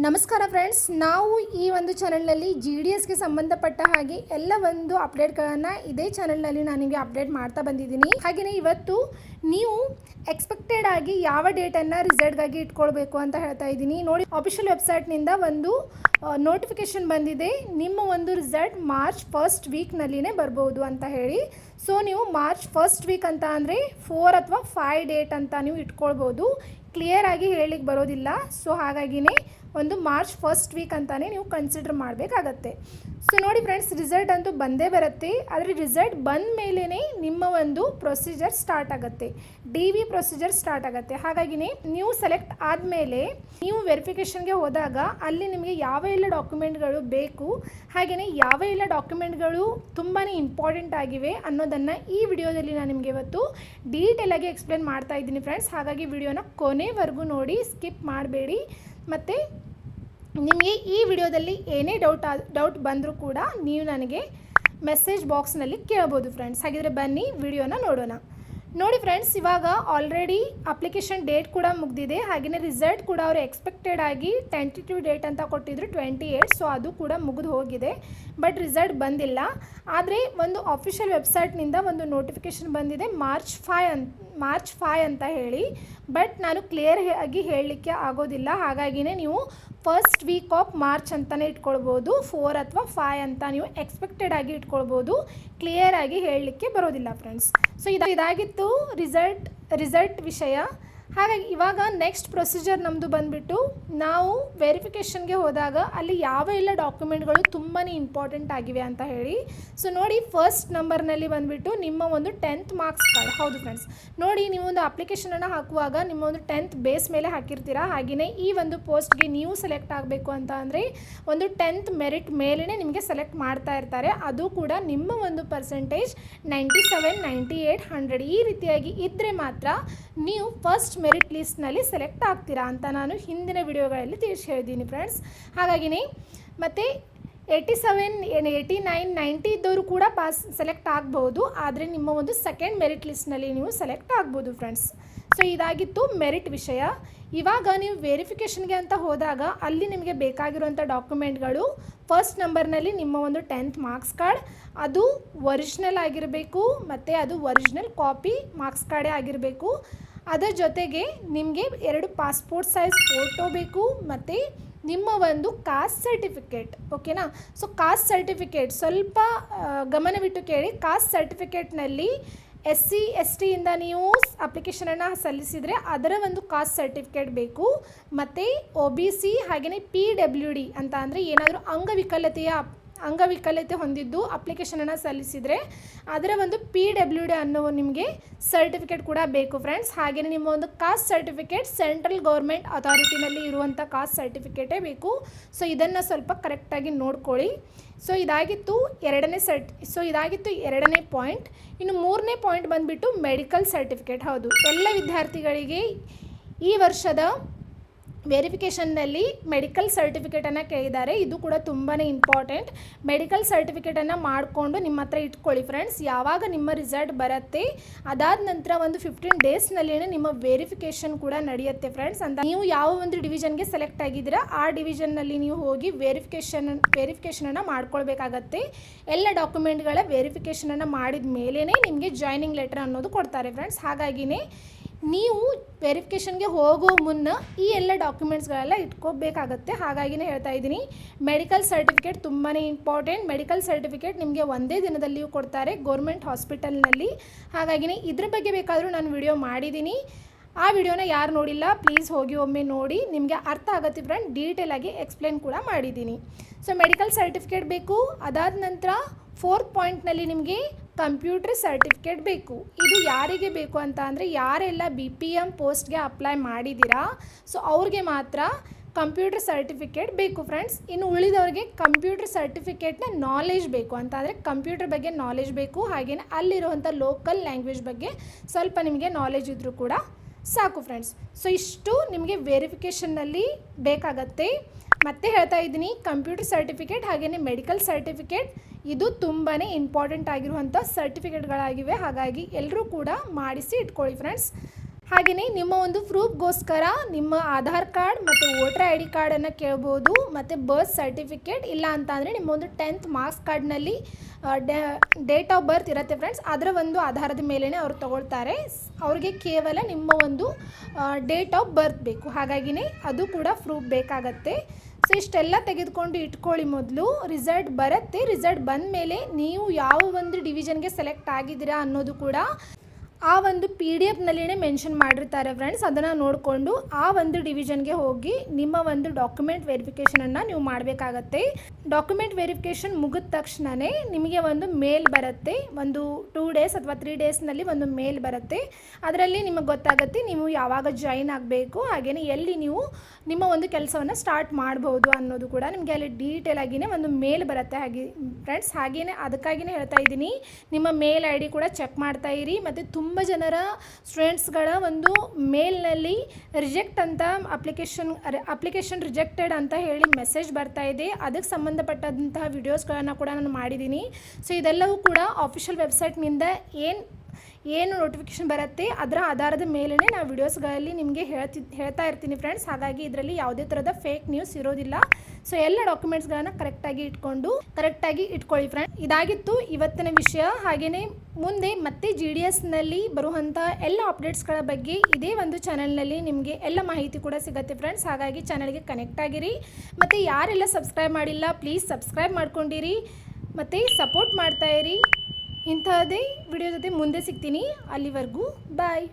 ನಮಸ್ಕಾರ ಫ್ರೆಂಡ್ಸ್, ನಾವು ಈ ಒಂದು ಚಾನಲ್ನಲ್ಲಿ GDSಗೆ ಸಂಬಂಧಪಟ್ಟ ಹಾಗೆ ಎಲ್ಲ ಒಂದು ಅಪ್ಡೇಟ್ಗಳನ್ನು ಇದೇ ಚಾನಲ್ನಲ್ಲಿ ನಾನು ನಿಮಗೆ ಅಪ್ಡೇಟ್ ಮಾಡ್ತಾ ಬಂದಿದ್ದೀನಿ. ಹಾಗೆಯೇ ಇವತ್ತು ನೀವು ಎಕ್ಸ್ಪೆಕ್ಟೆಡ್ ಆಗಿ ಯಾವ ಡೇಟನ್ನು ರಿಸಲ್ಟ್ಗಾಗಿ ಇಟ್ಕೊಳ್ಬೇಕು ಅಂತ ಹೇಳ್ತಾ ಇದ್ದೀನಿ. ನೋಡಿ, ಅಫಿಷಿಯಲ್ ವೆಬ್ಸೈಟ್ನಿಂದ ಒಂದು ನೋಟಿಫಿಕೇಶನ್ ಬಂದಿದೆ. ನಿಮ್ಮ ಒಂದು ರಿಸಲ್ಟ್ ಮಾರ್ಚ್ ಫಸ್ಟ್ ವೀಕ್ನಲ್ಲಿನೇ ಬರ್ಬೋದು ಅಂತ ಹೇಳಿ. ಸೊ ನೀವು ಮಾರ್ಚ್ ಫಸ್ಟ್ ವೀಕ್ ಅಂತ ಅಂದರೆ 4 ಅಥವಾ 5 ಡೇಟ್ ಅಂತ ನೀವು ಇಟ್ಕೊಳ್ಬೋದು. ಕ್ಲಿಯರ್ ಆಗಿ ಹೇಳಲಿಕ್ಕೆ ಬರೋದಿಲ್ಲ. ಸೊ ಹಾಗಾಗಿನೇ ಒಂದು ಮಾರ್ಚ್ ಫಸ್ಟ್ ವೀಕ್ ಅಂತಾನೆ ನೀವು ಕನ್ಸಿಡರ್ ಮಾಡಬೇಕಾಗತ್ತೆ. ಸೊ ನೋಡಿ ಫ್ರೆಂಡ್ಸ್, ರಿಸಲ್ಟ್ ಅಂತೂ ಬಂದೇ ಬರುತ್ತೆ. ಆದರೆ ರಿಸಲ್ಟ್ ಬಂದ ಮೇಲೇ ನಿಮ್ಮ ಒಂದು ಪ್ರೊಸೀಜರ್ ಸ್ಟಾರ್ಟ್ ಆಗುತ್ತೆ, DV ಪ್ರೊಸೀಜರ್ ಸ್ಟಾರ್ಟ್ ಆಗುತ್ತೆ. ಹಾಗಾಗಿನೇ ನೀವು ಸೆಲೆಕ್ಟ್ ಆದಮೇಲೆ ನೀವು ವೆರಿಫಿಕೇಷನ್ಗೆ ಹೋದಾಗ ಅಲ್ಲಿ ನಿಮಗೆ ಯಾವ ಎಲ್ಲ ಡಾಕ್ಯುಮೆಂಟ್ಗಳು ಬೇಕು, ಹಾಗೆಯೇ ಯಾವ ಎಲ್ಲ ಡಾಕ್ಯುಮೆಂಟ್ಗಳು ತುಂಬಾ ಇಂಪಾರ್ಟೆಂಟ್ ಆಗಿವೆ ಅನ್ನೋದನ್ನು ಈ ವಿಡಿಯೋದಲ್ಲಿ ನಾನು ನಿಮಗೆ ಇವತ್ತು ಡೀಟೇಲಾಗಿ ಎಕ್ಸ್ಪ್ಲೇನ್ ಮಾಡ್ತಾ ಇದ್ದೀನಿ ಫ್ರೆಂಡ್ಸ್. ಹಾಗಾಗಿ ವಿಡಿಯೋನ ಕೊನೆವರೆಗೂ ನೋಡಿ, ಸ್ಕಿಪ್ ಮಾಡಬೇಡಿ. ಮತ್ತು ನಿಮಗೆ ಈ ವಿಡಿಯೋದಲ್ಲಿ ಏನೇ ಡೌಟ್ ಬಂದರೂ ಕೂಡ ನೀವು ನನಗೆ ಮೆಸೇಜ್ ಬಾಕ್ಸ್ನಲ್ಲಿ ಕೇಳ್ಬೋದು ಫ್ರೆಂಡ್ಸ್. ಹಾಗಿದ್ರೆ ಬನ್ನಿ ವಿಡಿಯೋನ ನೋಡೋಣ. ನೋಡಿ ಫ್ರೆಂಡ್ಸ್, ಇವಾಗ ಆಲ್ರೆಡಿ ಅಪ್ಲಿಕೇಶನ್ ಡೇಟ್ ಕೂಡ ಮುಗಿದಿದೆ. ಹಾಗೆಯೇ ರಿಸಲ್ಟ್ ಕೂಡ ಅವರು ಎಕ್ಸ್ಪೆಕ್ಟೆಡ್ ಆಗಿ ಟೆಂಟೇಟಿವ್ ಡೇಟ್ ಅಂತ ಕೊಟ್ಟಿದ್ರು 28. ಸೊ ಅದು ಕೂಡ ಮುಗಿದು ಹೋಗಿದೆ, ಬಟ್ ರಿಸಲ್ಟ್ ಬಂದಿಲ್ಲ. ಆದರೆ ಒಂದು ಅಫಿಷಿಯಲ್ ವೆಬ್ಸೈಟ್ನಿಂದ ಒಂದು ನೋಟಿಫಿಕೇಷನ್ ಬಂದಿದೆ ಮಾರ್ಚ್ 5 ಅಂತ ಹೇಳಿ. ಬಟ್ ನಾನು ಕ್ಲಿಯರ್ ಆಗಿ ಹೇಳಲಿಕ್ಕೆ ಆಗೋದಿಲ್ಲ. ಹಾಗಾಗಿನೇ ನೀವು ಫಸ್ಟ್ ವೀಕ್ ಆಫ್ ಮಾರ್ಚ್ ಅಂತಲೇ ಇಟ್ಕೊಳ್ಬೋದು, 4 ಅಥವಾ 5 ಅಂತ ನೀವು ಎಕ್ಸ್ಪೆಕ್ಟೆಡ್ ಆಗಿ ಇಟ್ಕೊಳ್ಬೋದು. ಕ್ಲಿಯರ್ ಆಗಿ ಹೇಳಲಿಕ್ಕೆ ಬರೋದಿಲ್ಲ ಫ್ರೆಂಡ್ಸ್. ಸೊ ಇದಾಗಿತ್ತು ರಿಸಲ್ಟ್ ವಿಷಯ. ಹಾಗಾಗಿ ಇವಾಗ ನೆಕ್ಸ್ಟ್ ಪ್ರೊಸೀಜರ್ ನಮ್ಮದು ಬಂದುಬಿಟ್ಟು, ನಾವು ವೆರಿಫಿಕೇಷನ್ಗೆ ಹೋದಾಗ ಅಲ್ಲಿ ಯಾವ ಎಲ್ಲ ಡಾಕ್ಯುಮೆಂಟ್ಗಳು ತುಂಬಾ ಇಂಪಾರ್ಟೆಂಟ್ ಆಗಿವೆ ಅಂತ ಹೇಳಿ. ಸೊ ನೋಡಿ, ಫಸ್ಟ್ ನಂಬರ್ನಲ್ಲಿ ಬಂದುಬಿಟ್ಟು ನಿಮ್ಮ ಒಂದು 10th ಮಾರ್ಕ್ಸ್ ಕಾರ್ಡ್. ಹೌದು ಫ್ರೆಂಡ್ಸ್, ನೋಡಿ, ನೀವು ಒಂದು ಅಪ್ಲಿಕೇಶನನ್ನು ಹಾಕುವಾಗ ನಿಮ್ಮ ಒಂದು 10th ಬೇಸ್ ಮೇಲೆ ಹಾಕಿರ್ತೀರಾ. ಹಾಗೆಯೇ ಈ ಒಂದು ಪೋಸ್ಟ್ಗೆ ನೀವು ಸೆಲೆಕ್ಟ್ ಆಗಬೇಕು ಅಂತ ಅಂದರೆ ಒಂದು 10th ಮೆರಿಟ್ ಮೇಲೇ ನಿಮಗೆ ಸೆಲೆಕ್ಟ್ ಮಾಡ್ತಾ ಇರ್ತಾರೆ. ಅದು ಕೂಡ ನಿಮ್ಮ ಒಂದು ಪರ್ಸೆಂಟೇಜ್ 97, 98, 100 ಈ ರೀತಿಯಾಗಿ ಇದ್ದರೆ ಮಾತ್ರ ನೀವು ಫಸ್ಟ್ ಮೆರಿಟ್ ಲಿಸ್ಟ್ನಲ್ಲಿ ಸೆಲೆಕ್ಟ್ ಆಗ್ತೀರಾ ಅಂತ ನಾನು ಹಿಂದಿನ ವಿಡಿಯೋಗಳಲ್ಲಿ ತಿಳಿಸಿ ಹೇಳಿದ್ದೀನಿ ಫ್ರೆಂಡ್ಸ್. ಹಾಗಾಗಿನೇ ಮತ್ತು 87, 89, 90 ಇದ್ದವರು ಕೂಡ ಸೆಲೆಕ್ಟ್ ಆಗ್ಬೋದು. ಆದರೆ ನಿಮ್ಮ ಒಂದು ಸೆಕೆಂಡ್ ಮೆರಿಟ್ ಲಿಸ್ಟ್ನಲ್ಲಿ ನೀವು ಸೆಲೆಕ್ಟ್ ಆಗ್ಬೋದು ಫ್ರೆಂಡ್ಸ್. ಸೊ ಇದಾಗಿತ್ತು ಮೆರಿಟ್ ವಿಷಯ. ಇವಾಗ ನೀವು ವೆರಿಫಿಕೇಷನ್ಗೆ ಅಂತ ಹೋದಾಗ ಅಲ್ಲಿ ನಿಮಗೆ ಬೇಕಾಗಿರುವಂಥ ಡಾಕ್ಯುಮೆಂಟ್ಗಳು, ಫಸ್ಟ್ ನಂಬರ್ನಲ್ಲಿ ನಿಮ್ಮ ಒಂದು 10th ಮಾರ್ಕ್ಸ್ ಕಾರ್ಡ್, ಅದು ಒರಿಜಿನಲ್ ಆಗಿರಬೇಕು. ಮತ್ತು ಅದು ಒರಿಜಿನಲ್ ಕಾಪಿ ಮಾರ್ಕ್ಸ್ ಕಾರ್ಡೇ ಆಗಿರಬೇಕು. ಅದರ ಜೊತೆಗೆ ನಿಮಗೆ 2 ಪಾಸ್ಪೋರ್ಟ್ ಸೈಜ್ ಫೋಟೋ ಬೇಕು. ಮತ್ತು ನಿಮ್ಮ ಒಂದು ಕಾಸ್ಟ್ ಸರ್ಟಿಫಿಕೇಟ್, ಓಕೆನಾ. ಸೊ ಕಾಸ್ಟ್ ಸರ್ಟಿಫಿಕೇಟ್ ಸ್ವಲ್ಪ ಗಮನವಿಟ್ಟು ಕೇಳಿ. ಕಾಸ್ಟ್ ಸರ್ಟಿಫಿಕೇಟ್ನಲ್ಲಿ SC ST ಇಂದ ನೀವು ಅಪ್ಲಿಕೇಶನನ್ನು ಸಲ್ಲಿಸಿದರೆ ಅದರ ಒಂದು ಕಾಸ್ಟ್ ಸರ್ಟಿಫಿಕೇಟ್ ಬೇಕು. ಮತ್ತು OBC ಹಾಗೆಯೇ PWD ಅಂತ ಅಂದರೆ ಏನಾದರೂ ಅಂಗವಿಕಲತೆ ಹೊಂದಿದ್ದು ಅಪ್ಲಿಕೇಶನನ್ನು ಸಲ್ಲಿಸಿದರೆ ಅದರ ಒಂದು PWD ಅನ್ನೋ ನಿಮಗೆ ಸರ್ಟಿಫಿಕೇಟ್ ಕೂಡ ಬೇಕು ಫ್ರೆಂಡ್ಸ್. ಹಾಗೆಯೇ ನಿಮ್ಮ ಒಂದು ಕಾಸ್ಟ್ ಸರ್ಟಿಫಿಕೇಟ್ ಸೆಂಟ್ರಲ್ ಗೌರ್ಮೆಂಟ್ ಅಥಾರಿಟಿನಲ್ಲಿ ಇರುವಂಥ ಕಾಸ್ಟ್ ಸರ್ಟಿಫಿಕೇಟೇ ಬೇಕು. ಸೊ ಇದನ್ನು ಸ್ವಲ್ಪ ಕರೆಕ್ಟಾಗಿ ನೋಡ್ಕೊಳ್ಳಿ. ಸೊ ಇದಾಗಿತ್ತು ಎರಡನೇ ಪಾಯಿಂಟ್. ಇನ್ನು ಮೂರನೇ ಪಾಯಿಂಟ್ ಬಂದುಬಿಟ್ಟು ಮೆಡಿಕಲ್ ಸರ್ಟಿಫಿಕೇಟ್. ಹೌದು, ಎಲ್ಲ ವಿದ್ಯಾರ್ಥಿಗಳಿಗೆ ಈ ವರ್ಷದ ವೆರಿಫಿಕೇಷನ್ನಲ್ಲಿ ಮೆಡಿಕಲ್ ಸರ್ಟಿಫಿಕೇಟನ್ನು ಕೇಳಿದ್ದಾರೆ. ಇದು ಕೂಡ ತುಂಬಾ ಇಂಪಾರ್ಟೆಂಟ್. ಮೆಡಿಕಲ್ ಸರ್ಟಿಫಿಕೇಟನ್ನು ಮಾಡಿಕೊಂಡು ನಿಮ್ಮ ಹತ್ರ ಇಟ್ಕೊಳ್ಳಿ ಫ್ರೆಂಡ್ಸ್. ಯಾವಾಗ ನಿಮ್ಮ ರಿಸಲ್ಟ್ ಬರುತ್ತೆ ಅದಾದ ನಂತರ ಒಂದು 15 ಡೇಸ್ನಲ್ಲೇ ನಿಮ್ಮ ವೆರಿಫಿಕೇಷನ್ ಕೂಡ ನಡೆಯುತ್ತೆ ಫ್ರೆಂಡ್ಸ್. ಅಂತ ನೀವು ಯಾವ ಒಂದು ಡಿವಿಷನ್ಗೆ ಸೆಲೆಕ್ಟ್ ಆಗಿದ್ದೀರಾ ಆ ಡಿವಿಷನ್ನಲ್ಲಿ ನೀವು ಹೋಗಿ ವೆರಿಫಿಕೇಷನನ್ನು ಮಾಡ್ಕೊಳ್ಬೇಕಾಗತ್ತೆ. ಎಲ್ಲ ಡಾಕ್ಯುಮೆಂಟ್ಗಳ ವೆರಿಫಿಕೇಷನನ್ನು ಮಾಡಿದ ಮೇಲೇ ನಿಮಗೆ ಜಾಯ್ನಿಂಗ್ ಲೆಟರ್ ಅನ್ನೋದು ಕೊಡ್ತಾರೆ ಫ್ರೆಂಡ್ಸ್. ಹಾಗಾಗಿನೇ ನೀವು ವೆರಿಫಿಕೇಷನ್ಗೆ ಹೋಗೋ ಮುನ್ನ ಈ ಎಲ್ಲ ಡಾಕ್ಯುಮೆಂಟ್ಸ್ಗಳೆಲ್ಲ ಇಟ್ಕೋಬೇಕಾಗತ್ತೆ. ಹಾಗಾಗಿನೇ ಹೇಳ್ತಾ ಇದ್ದೀನಿ, ಮೆಡಿಕಲ್ ಸರ್ಟಿಫಿಕೇಟ್ ತುಂಬಾ ಇಂಪಾರ್ಟೆಂಟ್. ಮೆಡಿಕಲ್ ಸರ್ಟಿಫಿಕೇಟ್ ನಿಮಗೆ ಒಂದೇ ದಿನದಲ್ಲಿಯೂ ಕೊಡ್ತಾರೆ ಗೌರ್ಮೆಂಟ್ ಹಾಸ್ಪಿಟಲ್ನಲ್ಲಿ. ಹಾಗಾಗಿನೇ ಇದ್ರ ಬಗ್ಗೆ ಬೇಕಾದರೂ ನಾನು ವಿಡಿಯೋ ಮಾಡಿದ್ದೀನಿ. ಆ ವಿಡಿಯೋನ ಯಾರು ನೋಡಿಲ್ಲ ಪ್ಲೀಸ್ ಹೋಗಿ ಒಮ್ಮೆ ನೋಡಿ, ನಿಮಗೆ ಅರ್ಥ ಆಗುತ್ತೆ ಫ್ರೆಂಡ್. ಡೀಟೇಲಾಗಿ ಎಕ್ಸ್ಪ್ಲೇನ್ ಕೂಡ ಮಾಡಿದ್ದೀನಿ. ಸೊ ಮೆಡಿಕಲ್ ಸರ್ಟಿಫಿಕೇಟ್ ಬೇಕು. ಅದಾದ ನಂತರ 4th ಪಾಯಿಂಟ್ನಲ್ಲಿ ನಿಮಗೆ ಕಂಪ್ಯೂಟರ್ ಸರ್ಟಿಫಿಕೇಟ್ ಬೇಕು. ಇದು ಯಾರಿಗೆ ಬೇಕು ಅಂತ ಅಂದರೆ ಯಾರೆಲ್ಲ BPM ಪೋಸ್ಟ್ಗೆ ಅಪ್ಲೈ ಮಾಡಿದ್ದೀರಾ ಸೊ ಅವ್ರಿಗೆ ಮಾತ್ರ ಕಂಪ್ಯೂಟರ್ ಸರ್ಟಿಫಿಕೇಟ್ ಬೇಕು ಫ್ರೆಂಡ್ಸ್. ಇನ್ನು ಉಳಿದವರಿಗೆ ಕಂಪ್ಯೂಟರ್ ಸರ್ಟಿಫಿಕೇಟ್ನ ನಾಲೆಜ್ ಬೇಕು ಅಂತ ಅಂದರೆ ಕಂಪ್ಯೂಟರ್ ಬಗ್ಗೆ ನಾಲೆಜ್ ಬೇಕು. ಹಾಗೆಯೇ ಅಲ್ಲಿರುವಂಥ ಲೋಕಲ್ ಲ್ಯಾಂಗ್ವೇಜ್ ಬಗ್ಗೆ ಸ್ವಲ್ಪ ನಿಮಗೆ ನಾಲೆಜ್ ಇದ್ದರೂ ಕೂಡ ಸಾಕು ಫ್ರೆಂಡ್ಸ್. ಸೊ ಇಷ್ಟು ನಿಮಗೆ ವೆರಿಫಿಕೇಷನ್ನಲ್ಲಿ ಬೇಕಾಗತ್ತೆ. ಮತ್ತೆ ಹೇಳ್ತಾ ಇದ್ದೀನಿ, ಕಂಪ್ಯೂಟರ್ ಸರ್ಟಿಫಿಕೇಟ್ ಹಾಗೆಯೇ ಮೆಡಿಕಲ್ ಸರ್ಟಿಫಿಕೇಟ್ ಇದು ತುಂಬಾ ಇಂಪಾರ್ಟೆಂಟ್ ಆಗಿರುವಂಥ ಸರ್ಟಿಫಿಕೇಟ್ಗಳಾಗಿವೆ. ಹಾಗಾಗಿ ಎಲ್ಲರೂ ಕೂಡ ಮಾಡಿಸಿ ಇಟ್ಕೊಳ್ಳಿ ಫ್ರೆಂಡ್ಸ್. ಹಾಗೆಯೇ ನಿಮ್ಮ ಒಂದು ಪ್ರೂಫ್ಗೋಸ್ಕರ ನಿಮ್ಮ ಆಧಾರ್ ಕಾರ್ಡ್ ಮತ್ತು ವೋಟರ್ ಐ ಡಿ ಕಾರ್ಡನ್ನು ಕೇಳ್ಬೋದು, ಮತ್ತು ಬರ್ತ್ ಸರ್ಟಿಫಿಕೇಟ್, ಇಲ್ಲ ಅಂತ ಅಂದರೆ ನಿಮ್ಮ ಒಂದು 10th ಮಾರ್ಕ್ಸ್ ಕಾರ್ಡ್ನಲ್ಲಿ ಡೇಟ್ ಆಫ್ ಬರ್ತ್ ಇರುತ್ತೆ ಫ್ರೆಂಡ್ಸ್, ಅದರ ಒಂದು ಆಧಾರದ ಮೇಲೇ ಅವ್ರು ತಗೊಳ್ತಾರೆ. ಅವ್ರಿಗೆ ಕೇವಲ ನಿಮ್ಮ ಒಂದು ಡೇಟ್ ಆಫ್ ಬರ್ತ್ ಬೇಕು, ಹಾಗಾಗಿನೇ ಅದು ಕೂಡ ಪ್ರೂಫ್ ಬೇಕಾಗತ್ತೆ. ಸೊ ಇಷ್ಟೆಲ್ಲ ತೆಗೆದುಕೊಂಡು ಇಟ್ಕೊಳ್ಳಿ. ಮೊದಲು ರಿಸಲ್ಟ್ ಬರುತ್ತೆ, ರಿಸಲ್ಟ್ ಬಂದ ಮೇಲೆ ನೀವು ಯಾವ ಒಂದು ಡಿವಿಷನ್ಗೆ ಸೆಲೆಕ್ಟ್ ಆಗಿದ್ದೀರಾ ಅನ್ನೋದು ಕೂಡ ಆ ಒಂದು PDF ಮೆನ್ಷನ್ ಮಾಡಿರ್ತಾರೆ ಫ್ರೆಂಡ್ಸ್. ಅದನ್ನು ನೋಡಿಕೊಂಡು ಆ ಒಂದು ಡಿವಿಷನ್ಗೆ ಹೋಗಿ ನಿಮ್ಮ ಒಂದು ಡಾಕ್ಯುಮೆಂಟ್ ವೆರಿಫಿಕೇಷನನ್ನು ನೀವು ಮಾಡಬೇಕಾಗತ್ತೆ. ಡಾಕ್ಯುಮೆಂಟ್ ವೆರಿಫಿಕೇಷನ್ ಮುಗಿದ ತಕ್ಷಣವೇ ನಿಮಗೆ ಒಂದು ಮೇಲ್ ಬರುತ್ತೆ, ಒಂದು 2 ಡೇಸ್ ಅಥವಾ 3 ಡೇಸ್ನಲ್ಲಿ ಒಂದು ಮೇಲ್ ಬರುತ್ತೆ. ಅದರಲ್ಲಿ ನಿಮಗೆ ಗೊತ್ತಾಗುತ್ತೆ ನೀವು ಯಾವಾಗ ಜಾಯಿನ್ ಆಗಬೇಕು, ಹಾಗೆಯೇ ಎಲ್ಲಿ ನೀವು ನಿಮ್ಮ ಒಂದು ಕೆಲಸವನ್ನು ಸ್ಟಾರ್ಟ್ ಮಾಡ್ಬೋದು ಅನ್ನೋದು ಕೂಡ ನಿಮಗೆ ಅಲ್ಲಿ ಡೀಟೇಲ್ ಆಗಿಯೇ ಒಂದು ಮೇಲ್ ಬರುತ್ತೆ. ಹಾಗೆ ಫ್ರೆಂಡ್ಸ್, ಹಾಗೆಯೇ ಅದಕ್ಕಾಗಿಯೇ ಹೇಳ್ತಾ ಇದ್ದೀನಿ, ನಿಮ್ಮ ಮೇಲ್ ID ಕೂಡ ಚೆಕ್ ಮಾಡ್ತಾ ಇರಿ. ಮತ್ತು ತುಂಬ ಜನರ ಸ್ಟೂಡೆಂಟ್ಸ್ಗಳ ಒಂದು ಮೇಲ್ನಲ್ಲಿ ರಿಜೆಕ್ಟ್ ಅಂತ ಅಪ್ಲಿಕೇಶನ್ ರಿಜೆಕ್ಟೆಡ್ ಅಂತ ಹೇಳಿ ಮೆಸೇಜ್ ಬರ್ತಾ ಇದೆ. ಅದಕ್ಕೆ ಸಂಬಂಧಪಟ್ಟಂತಹ ವಿಡಿಯೋಸ್ಗಳನ್ನು ಕೂಡ ನಾನು ಮಾಡಿದ್ದೀನಿ. ಸೊ ಇದೆಲ್ಲವೂ ಕೂಡ ಆಫಿಷಿಯಲ್ ವೆಬ್ಸೈಟ್ನಿಂದ ಏನು ನೋಟಿಫಿಕೇಷನ್ ಬರುತ್ತೆ ಅದರ ಆಧಾರದ ಮೇಲೇ ನಾವು ವಿಡಿಯೋಸ್ಗಳಲ್ಲಿ ನಿಮಗೆ ಹೇಳ್ತಾ ಇರ್ತೀನಿ ಫ್ರೆಂಡ್ಸ್. ಹಾಗಾಗಿ ಇದರಲ್ಲಿ ಯಾವುದೇ ಥರದ ಫೇಕ್ ನ್ಯೂಸ್ ಇರೋದಿಲ್ಲ. ಸೊ ಎಲ್ಲ ಡಾಕ್ಯುಮೆಂಟ್ಸ್ಗಳನ್ನು ಕರೆಕ್ಟಾಗಿ ಇಟ್ಕೊಳ್ಳಿ ಫ್ರೆಂಡ್ಸ್. ಇದಾಗಿತ್ತು ಇವತ್ತಿನ ವಿಷಯ. ಹಾಗೆಯೇ ಮುಂದೆ ಮತ್ತೆ GDSನಲ್ಲಿ ಬರುವಂಥ ಎಲ್ಲ ಅಪ್ಡೇಟ್ಸ್ಗಳ ಬಗ್ಗೆ ಇದೇ ಒಂದು ಚಾನಲ್ನಲ್ಲಿ ನಿಮಗೆ ಎಲ್ಲ ಮಾಹಿತಿ ಕೂಡ ಸಿಗುತ್ತೆ ಫ್ರೆಂಡ್ಸ್. ಹಾಗಾಗಿ ಚಾನಲ್ಗೆ ಕನೆಕ್ಟ್ ಆಗಿರಿ. ಮತ್ತು ಯಾರೆಲ್ಲ ಸಬ್ಸ್ಕ್ರೈಬ್ ಮಾಡಿಲ್ಲ ಪ್ಲೀಸ್ ಸಬ್ಸ್ಕ್ರೈಬ್ ಮಾಡ್ಕೊಂಡಿರಿ ಮತ್ತು ಸಪೋರ್ಟ್ ಮಾಡ್ತಾಯಿರಿ. ಇಂಥದ್ದೇ ವಿಡಿಯೋ ಜೊತೆ ಮುಂದೆ ಸಿಗ್ತೀನಿ. ಅಲ್ಲಿವರೆಗೂ ಬಾಯ್.